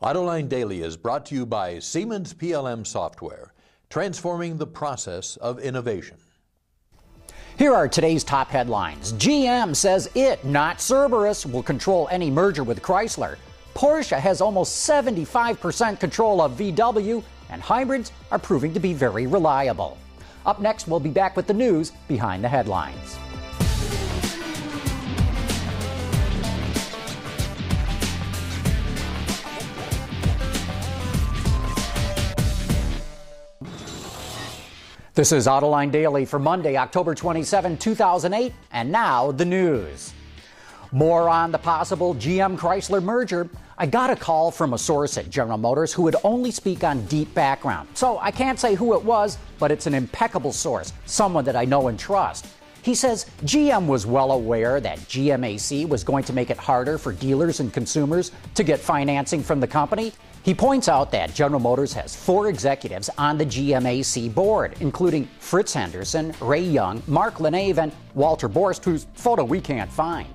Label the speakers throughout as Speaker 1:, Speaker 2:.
Speaker 1: Autoline Daily is brought to you by Siemens PLM Software, transforming the process of innovation.
Speaker 2: Here are today's top headlines. GM says it, not Cerberus, will control any merger with Chrysler. Porsche has almost 75% control of VW, and hybrids are proving to be very reliable. Up next, we'll be back with the news behind the headlines. This is Autoline Daily for Monday, October 27, 2008, and now the news. More on the possible GM-Chrysler merger. I got a call from a source at General Motors who would only speak on deep background. So I can't say who it was, but it's an impeccable source, someone that I know and trust. He says GM was well aware that GMAC was going to make it harder for dealers and consumers to get financing from the company. He points out that General Motors has 4 executives on the GMAC board, including Fritz Henderson, Ray Young, Mark LeNave, and Walter Borst, whose photo we can't find.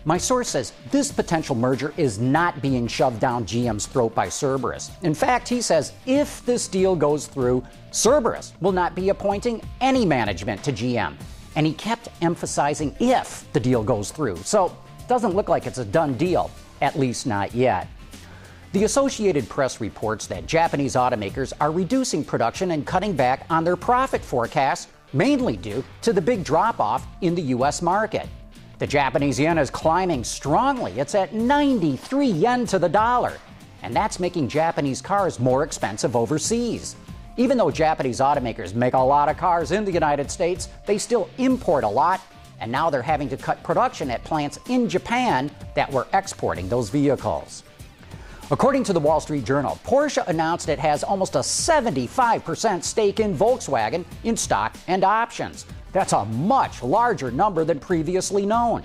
Speaker 2: My source says this potential merger is not being shoved down GM's throat by Cerberus. In fact, he says if this deal goes through, Cerberus will not be appointing any management to GM. And he kept emphasizing if the deal goes through. So it doesn't look like it's a done deal, at least not yet. The Associated Press reports that Japanese automakers are reducing production and cutting back on their profit forecasts, mainly due to the big drop-off in the U.S. market. The Japanese yen is climbing strongly. It's at 93 yen to the dollar, and that's making Japanese cars more expensive overseas. Even though Japanese automakers make a lot of cars in the United States, they still import a lot, and now they're having to cut production at plants in Japan that were exporting those vehicles. According to the Wall Street Journal, Porsche announced it has almost a 75% stake in Volkswagen in stock and options. That's a much larger number than previously known.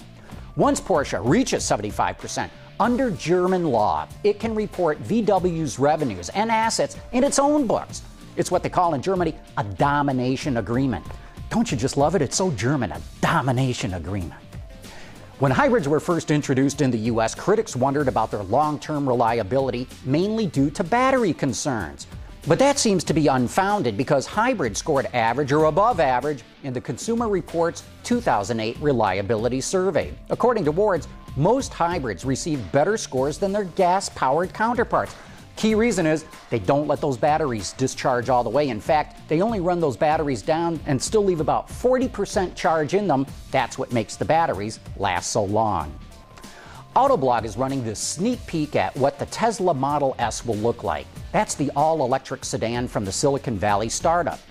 Speaker 2: Once Porsche reaches 75%, under German law, it can report VW's revenues and assets in its own books. It's what they call in Germany a domination agreement. Don't you just love it? It's so German, a domination agreement. When hybrids were first introduced in the U.S., critics wondered about their long-term reliability, mainly due to battery concerns. But that seems to be unfounded because hybrids scored average or above average in the Consumer Reports 2008 Reliability Survey. According to Wards, most hybrids received better scores than their gas-powered counterparts. Key reason is they don't let those batteries discharge all the way. In fact, they only run those batteries down and still leave about 40% charge in them. That's what makes the batteries last so long. Autoblog is running this sneak peek at what the Tesla Model S will look like. That's the all-electric sedan from the Silicon Valley startup.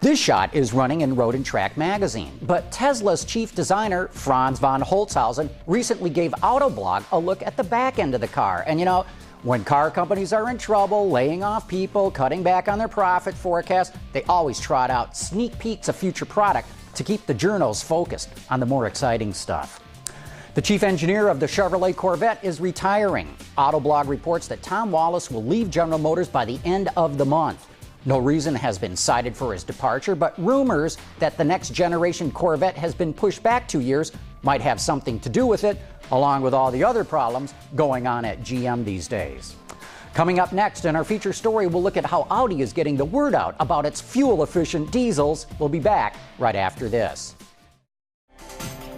Speaker 2: This shot is running in Road and Track magazine. But Tesla's chief designer, Franz von Holzhausen, recently gave Autoblog a look at the back end of the car. And you know, when car companies are in trouble, laying off people, cutting back on their profit forecast, they always trot out sneak peeks of future product to keep the journos focused on the more exciting stuff. The chief engineer of the Chevrolet Corvette is retiring. Autoblog reports that Tom Wallace will leave General Motors by the end of the month. No reason has been cited for his departure, but rumors that the next generation Corvette has been pushed back 2 years might have something to do with it, along with all the other problems going on at GM these days. Coming up next in our feature story, we'll look at how Audi is getting the word out about its fuel-efficient diesels. We'll be back right after this.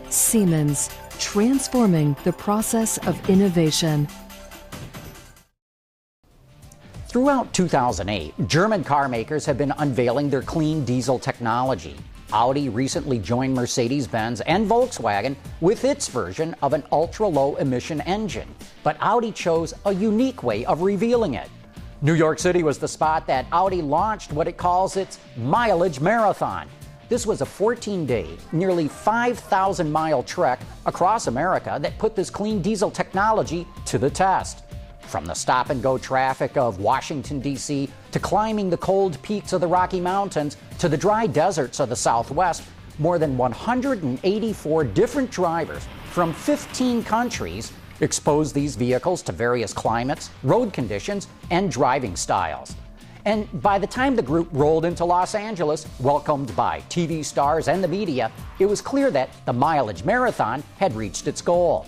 Speaker 3: Siemens, transforming the process of innovation.
Speaker 2: Throughout 2008, German car makers have been unveiling their clean diesel technology. Audi recently joined Mercedes-Benz and Volkswagen with its version of an ultra-low emission engine. But Audi chose a unique way of revealing it. New York City was the spot that Audi launched what it calls its mileage marathon. This was a 14-day, nearly 5,000-mile trek across America that put this clean diesel technology to the test. From the stop-and-go traffic of Washington, D.C., to climbing the cold peaks of the Rocky Mountains, to the dry deserts of the Southwest, more than 184 different drivers from 15 countries exposed these vehicles to various climates, road conditions, and driving styles. And by the time the group rolled into Los Angeles, welcomed by TV stars and the media, it was clear that the mileage marathon had reached its goal.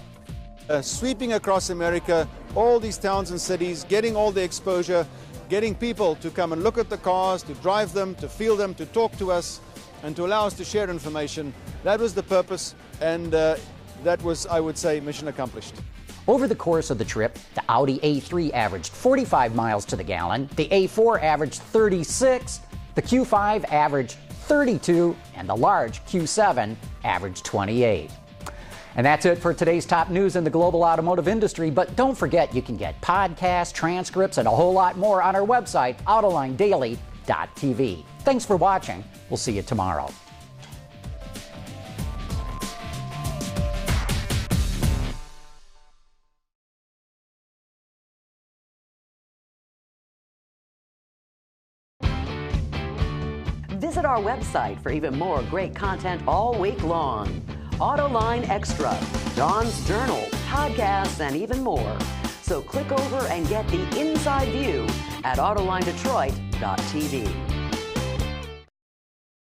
Speaker 4: sweeping across America, all these towns and cities, getting all the exposure, getting people to come and look at the cars, to drive them, to feel them, to talk to us, and to allow us to share information. That was the purpose, and that was, I would say, mission accomplished.
Speaker 2: Over the course of the trip, the Audi A3 averaged 45 miles to the gallon, the A4 averaged 36, the Q5 averaged 32, and the large Q7 averaged 28. And that's it for today's top news in the global automotive industry. But don't forget, you can get podcasts, transcripts, and a whole lot more on our website, AutolineDaily.tv. Thanks for watching. We'll see you tomorrow.
Speaker 5: Visit our website for even more great content all week long. Autoline Extra, Dawn's Journal, podcasts, and even more. So click over and get the inside view at AutolineDetroit.tv.